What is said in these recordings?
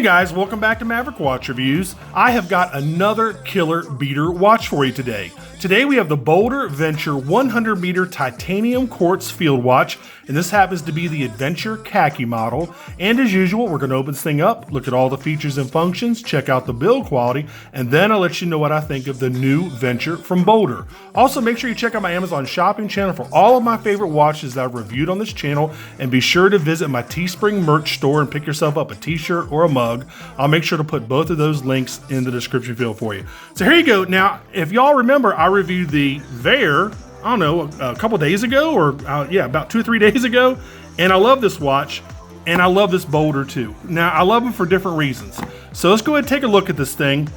guys, welcome back to Maverick Watch Reviews. I have got another killer beater watch for you today. Today we have the Boulder Venture 100 meter titanium quartz field watch, and this happens to be the Adventure khaki model. And as usual, we're going to open this thing up, look at all the features and functions, check out the build quality, and then I'll let you know what I think of the new Venture from Boulder. Also, make sure you check out my Amazon shopping channel for all of my favorite watches that I've reviewed on this channel, and be sure to visit my Teespring merch store and pick yourself up a t-shirt or a mug. I'll make sure to put both of those links in the description field for you. So here you go. Now, if y'all remember, I reviewed the Veer, I don't know, a couple days ago, or yeah, about 2 or 3 days ago, and I love this watch, and I love this Boulder too. Now, I love them for different reasons. So let's go ahead and take a look at this thing.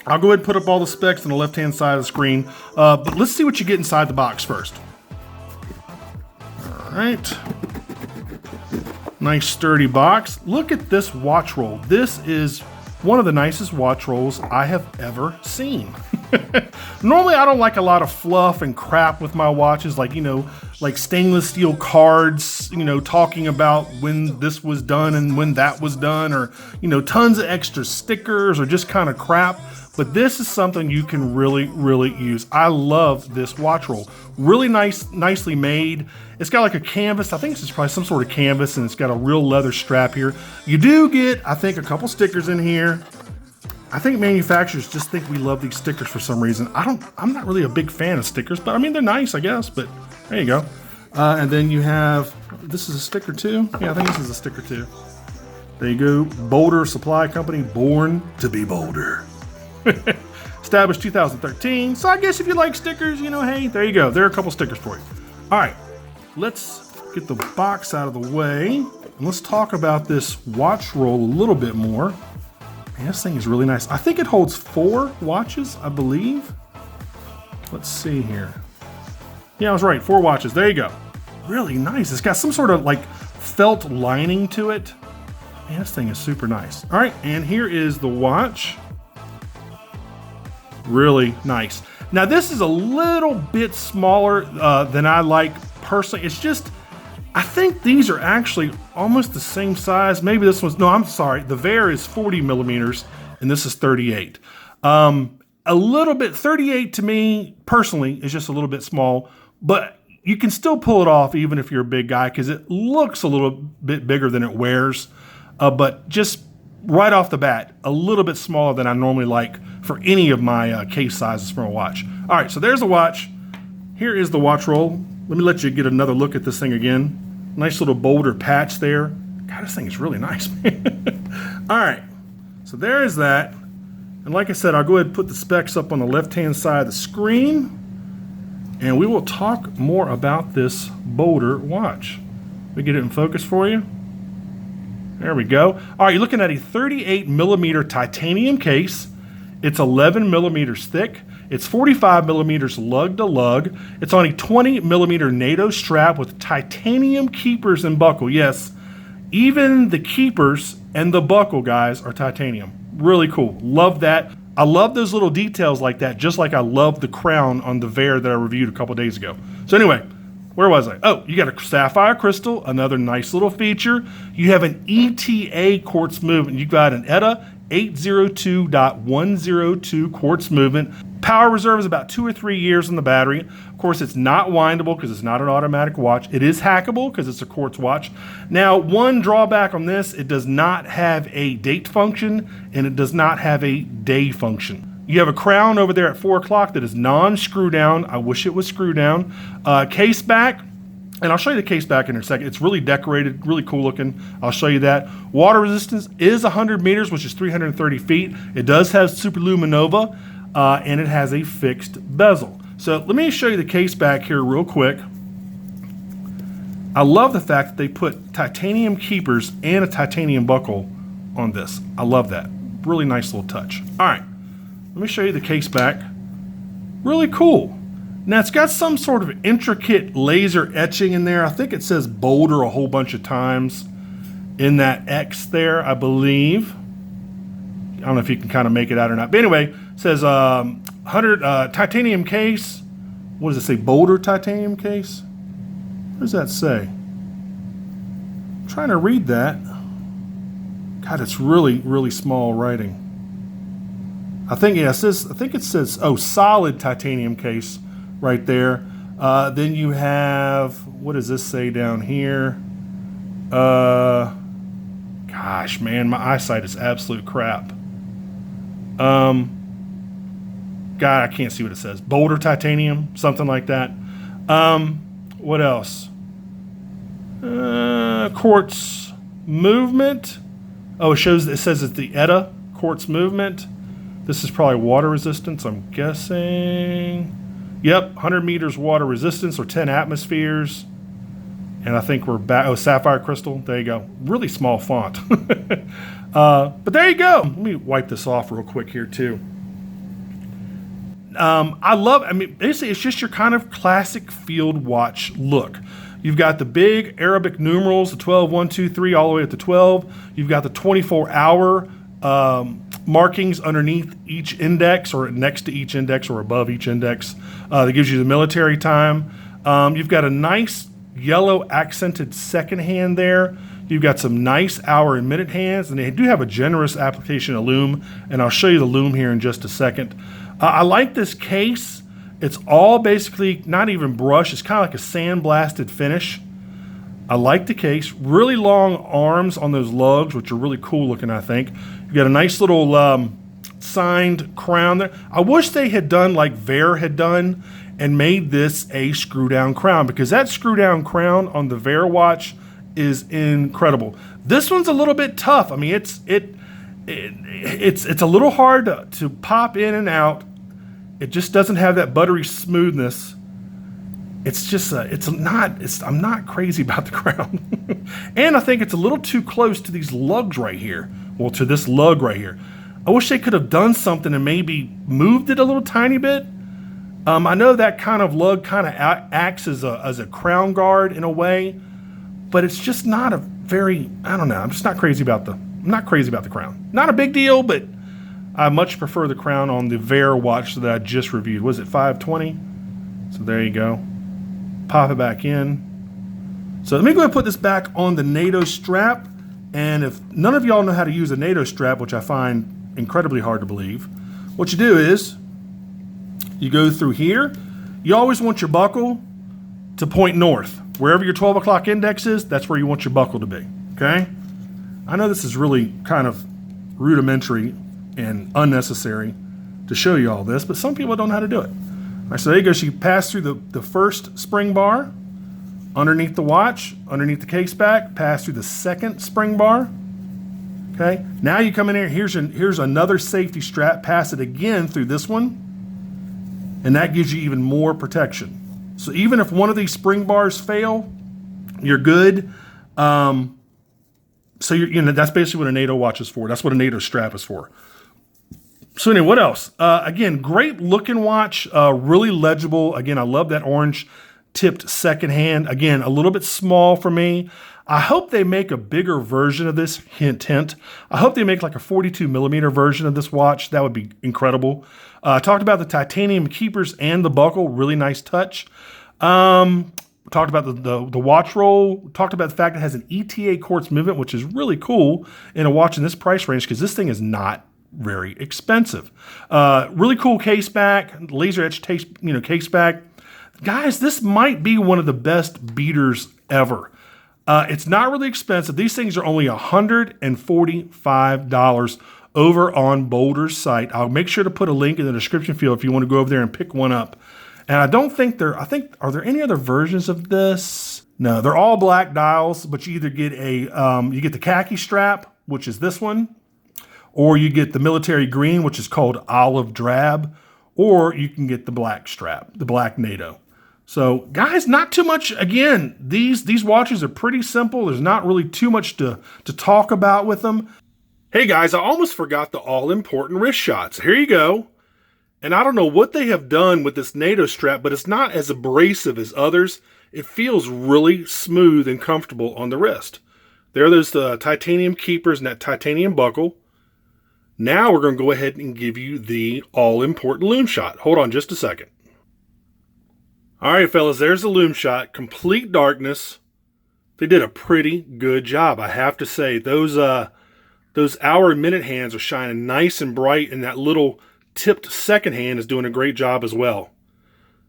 I'll go ahead and put up all the specs on the left-hand side of the screen, but let's see what you get inside the box first. All right. Nice sturdy box. Look at this watch roll. This is one of the nicest watch rolls I have ever seen. Normally I don't like a lot of fluff and crap with my watches, like, you know, like stainless steel cards, you know, talking about when this was done and when that was done, or, you know, tons of extra stickers or just kind of crap. But this is something you can really use. I love this watch roll. Really nicely made. It's got like a canvas. I think this is probably some sort of canvas, and it's got a real leather strap here. You do get, I think, a couple stickers in here. I think manufacturers just think we love these stickers for some reason. I'm not really a big fan of stickers, but I mean, they're nice, I guess, but there you go. And then you have, this is a sticker too? Yeah, I think this is a sticker too. There you go. Boulder Supply Company, born to be Boulder. Established 2013. So I guess if you like stickers, you know, hey, there you go. There are a couple stickers for you. All right, let's get the box out of the way. And let's talk about this watch roll a little bit more. Man, this thing is really nice. I think it holds 4 watches, I believe. Let's see here. Yeah, I was right, 4 watches. There you go. Really nice. It's got some sort of like felt lining to it. Man, this thing is super nice. All right, and here is the watch. Really nice. Now this is a little bit smaller than I like personally. It's just, I think these are actually almost the same size. Maybe this one's, no, I'm sorry. The Veer is 40 millimeters and this is 38. A little bit, 38 to me personally is just a little bit small, but you can still pull it off even if you're a big guy, because it looks a little bit bigger than it wears. But just right off the bat, a little bit smaller than I normally like for any of my case sizes for a watch. All right, so there's the watch. Here is the watch roll. Let me let you get another look at this thing again. Nice little Boulder patch there. God, this thing is really nice, man. All right, so there is that. And like I said, I'll go ahead and put the specs up on the left-hand side of the screen, and we will talk more about this Boulder watch. Let me get it in focus for you. There we go. All right, you're looking at a 38 millimeter titanium case. It's 11 millimeters thick. It's 45 millimeters lug to lug. It's on a 20 millimeter NATO strap with titanium keepers and buckle. Yes, even the keepers and the buckle, guys, are titanium. Really cool. Love that. I love those little details like that, just like I love the crown on the Veer that I reviewed a couple days ago. So anyway, where was I? Oh, you got a sapphire crystal, another nice little feature. You have an ETA quartz movement. You got an ETA 802.102 quartz movement. Power reserve is about 2 or 3 years on the battery. Of course, it's not windable because it's not an automatic watch. It is hackable because it's a quartz watch. Now, one drawback on this, it does not have a date function and it does not have a day function. You have a crown over there at 4 o'clock that is non-screw down. I wish it was screw down. Case back, and I'll show you the case back in a second. It's really decorated, really cool looking. I'll show you that. Water resistance is 100 meters, which is 330 feet. It does have superluminova, and it has a fixed bezel. So let me show you the case back here real quick. I love the fact that they put titanium keepers and a titanium buckle on this. I love that. Really nice little touch. All right. Let me show you the case back. Really cool. Now it's got some sort of intricate laser etching in there. I think it says Boulder a whole bunch of times in that X there, I believe. I don't know if you can kind of make it out or not. But anyway, it says 100 titanium case. What does it say? Boulder titanium case? What does that say? I'm trying to read that. God, it's really, really small writing. I think, yeah, it says, oh, solid titanium case right there. Then you have, what does this say down here? Gosh, man, my eyesight is absolute crap. God, I can't see what it says. Boulder titanium, something like that. What else? Quartz movement. Oh, it says it's the ETA quartz movement. This is probably water resistance, I'm guessing. Yep, 100 meters water resistance or 10 atmospheres. And I think we're back. Oh, sapphire crystal. There you go. Really small font. But there you go. Let me wipe this off real quick here too. I mean, basically it's just your kind of classic field watch look. You've got the big Arabic numerals, the 12, 1, 2, 3, all the way up to 12. You've got the 24-hour markings underneath each index or next to each index or above each index. That gives you the military time. You've got a nice yellow accented second hand there. You've got some nice hour and minute hands, and they do have a generous application of lume, and I'll show you the lume here in just a second. I like this case. It's all basically not even brush. It's kind of like a sandblasted finish. I like the case. Really long arms on those lugs, which are really cool looking, I think. You've got a nice little signed crown there. I wish they had done like Ver had done and made this a screw down crown, because that screw down crown on the Ver watch is incredible. This one's a little bit tough. I mean, it's a little hard to pop in and out. It just doesn't have that buttery smoothness. It's just, I'm not crazy about the crown. And I think it's a little too close to these lugs right here. Well, to this lug right here. I wish they could have done something and maybe moved it a little tiny bit. I know that kind of lug kind of acts as a crown guard in a way, but it's just not a very, I don't know. I'm just not crazy about the crown. Not a big deal, but I much prefer the crown on the Ver watch that I just reviewed. Was it 520? So there you go. Pop it back in. So let me go ahead and put this back on the NATO strap. And if none of y'all know how to use a NATO strap, which I find incredibly hard to believe, what you do is you go through here. You always want your buckle to point north. Wherever your 12 o'clock index is, that's where you want your buckle to be, okay? I know this is really kind of rudimentary and unnecessary to show you all this, but some people don't know how to do it. All right, so there you go. So you pass through the first spring bar, underneath the watch, underneath the case back, pass through the second spring bar. Okay, now you come in here, here's another safety strap, pass it again through this one, and that gives you even more protection. So even if one of these spring bars fail, you're good. So that's basically what a NATO watch is for. That's what a NATO strap is for. So anyway, what else? Again, great looking watch, really legible. Again, I love that orange tipped second hand. Again, a little bit small for me. I hope they make a bigger version of this, hint, hint. I hope they make like a 42 millimeter version of this watch. That would be incredible. Talked about the titanium keepers and the buckle, really nice touch. Talked about the watch roll. Talked about the fact it has an ETA quartz movement, which is really cool in a watch in this price range because this thing is not very expensive. Really cool case back, laser etched case back. Guys, this might be one of the best beaters ever. It's not really expensive. These things are only $145 over on Boulder's site. I'll make sure to put a link in the description field if you want to go over there and pick one up. And I don't think are there any other versions of this? No, they're all black dials, but you either get you get the khaki strap, which is this one, or you get the military green, which is called olive drab, or you can get the black strap, the black NATO. So guys, not too much. Again, these watches are pretty simple. There's not really too much to talk about with them. Hey guys, I almost forgot the all-important wrist shots. Here you go. And I don't know what they have done with this NATO strap, but it's not as abrasive as others. It feels really smooth and comfortable on the wrist. There are those titanium keepers and that titanium buckle. Now we're going to go ahead and give you the all-important lume shot. Hold on just a second. All right, fellas, there's the lume shot. Complete darkness. They did a pretty good job, I have to say. Those Those hour and minute hands are shining nice and bright, and that little tipped second hand is doing a great job as well.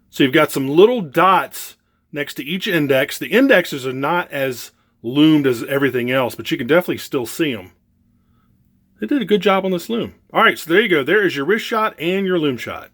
So you've got some little dots next to each index. The indexes are not as loomed as everything else, but you can definitely still see them. They did a good job on this lume. All right, so there you go. There is your wrist shot and your lume shot.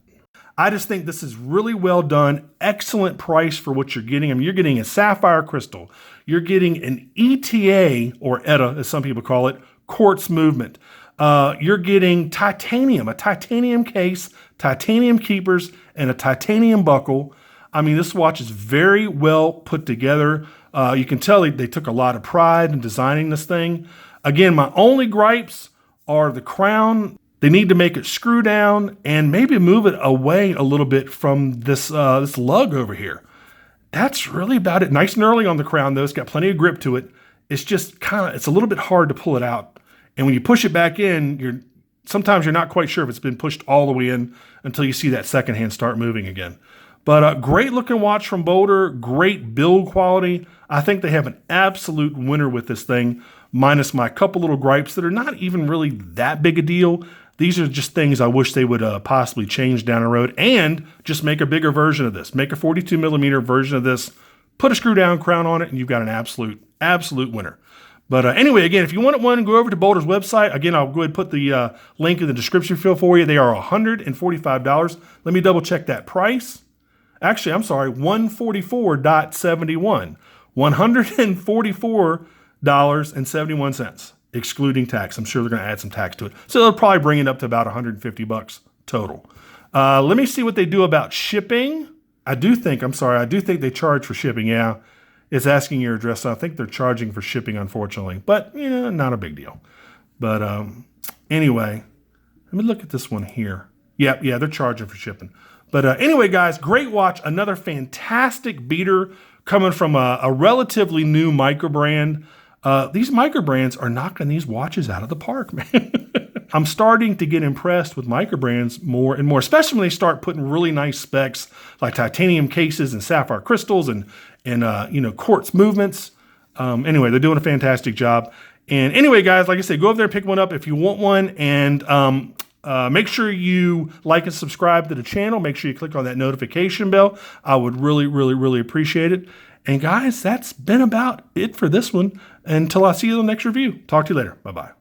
I just think this is really well done. Excellent price for what you're getting. I mean, you're getting a sapphire crystal. You're getting an ETA, or ETA, as some people call it, quartz movement. You're getting titanium, a titanium case, titanium keepers, and a titanium buckle. I mean, this watch is very well put together. You can tell they took a lot of pride in designing this thing. Again, my only gripes are the crown. They need to make it screw down and maybe move it away a little bit from this lug over here. That's really about it. Nice and early on the crown, though. It's got plenty of grip to it. It's just it's a little bit hard to pull it out. And when you push it back in, sometimes you're not quite sure if it's been pushed all the way in until you see that second hand start moving again. But great looking watch from Boulder, great build quality. I think they have an absolute winner with this thing, minus my couple little gripes that are not even really that big a deal. These are just things I wish they would possibly change down the road, and just make a bigger version of this. Make a 42 millimeter version of this, put a screw down crown on it, and you've got an absolute winner. But anyway, again, if you want one, go over to Boulder's website. Again, I'll go ahead and put the link in the description field for you. They are $145. Let me double check that price. Actually, I'm sorry, $144.71. $144.71, excluding tax. I'm sure they're going to add some tax to it. So they'll probably bring it up to about $150 total. Let me see what they do about shipping. I do think they charge for shipping. Yeah, it's asking your address. So I think they're charging for shipping, unfortunately. But, not a big deal. But anyway, let me look at this one here. Yeah, they're charging for shipping. But anyway, guys, great watch. Another fantastic beater coming from a relatively new Microbrand. These Microbrands are knocking these watches out of the park, man. I'm starting to get impressed with Microbrands more and more, especially when they start putting really nice specs like titanium cases and sapphire crystals and quartz movements. Anyway, they're doing a fantastic job. And anyway, guys, like I said, go over there and pick one up if you want one. And make sure you like and subscribe to the channel. Make sure you click on that notification bell. I would really, really, really appreciate it. And guys, that's been about it for this one. Until I see you in the next review. Talk to you later. Bye-bye.